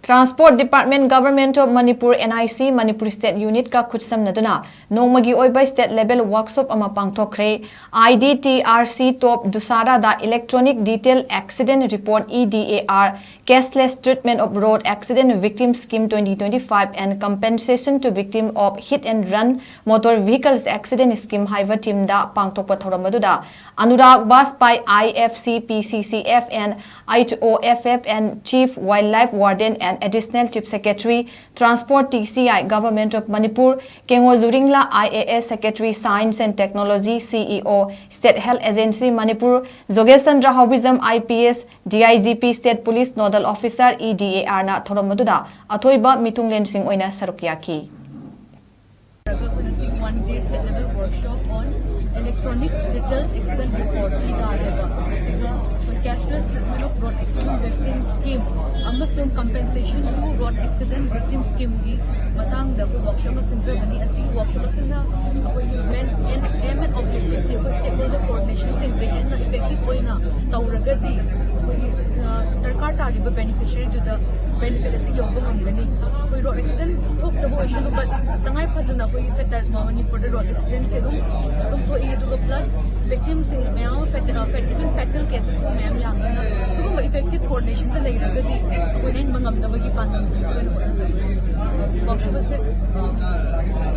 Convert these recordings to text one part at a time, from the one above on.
Transport Department Government of Manipur NIC Manipur State Unit ka Khutsamnaduna Nongma Oiba State Level Workshop ama PANGTHOKKHRE IDTRC Top Dusara da Electronic Detail Accident Report EDAR Cashless Treatment of Road Accident Victim Scheme 2025 and Compensation to Victim of Hit and Run Motor Vehicles Accident Scheme Haiva Team da PANGTHOKPA Thoramaduda Anurag Bas by IFC PCCF and IOFF and Chief Wildlife Warden and Additional Chief Secretary, Transport TCI, Government of Manipur, Kengwa Zuringla IAS Secretary, Science and Technology, CEO, State Health Agency, Manipur, Zogesan Rahobism, IPS, DIGP, State Police Nodal Officer, EDAR na Thoramaduda, Oiba Mitunglen Singh Oina Sarukyaki. One-day state-level workshop on electronic detailed accident report cashless treatment of road accident victim scheme amasung compensation to road accident victim scheme gi matang da workshop sincerely asi workshop sinna aim and objective the stakeholder coordination sing and effective hoina tawragadi darkar tariba beneficiary to the benefit asi yobo hamgani koi road accident thok the issue but tangai phadna koi fatal Manipur road accident se dum to plus victims in even fatal cases ko ma'am yangna sugum effective coordination sa lairagadi koi hin mangamnabagi pandam sa service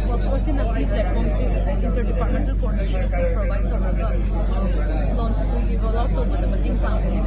workshop se nasi platform se interdepartmental coordination se provide karaga launch ko develop to bada mating pangani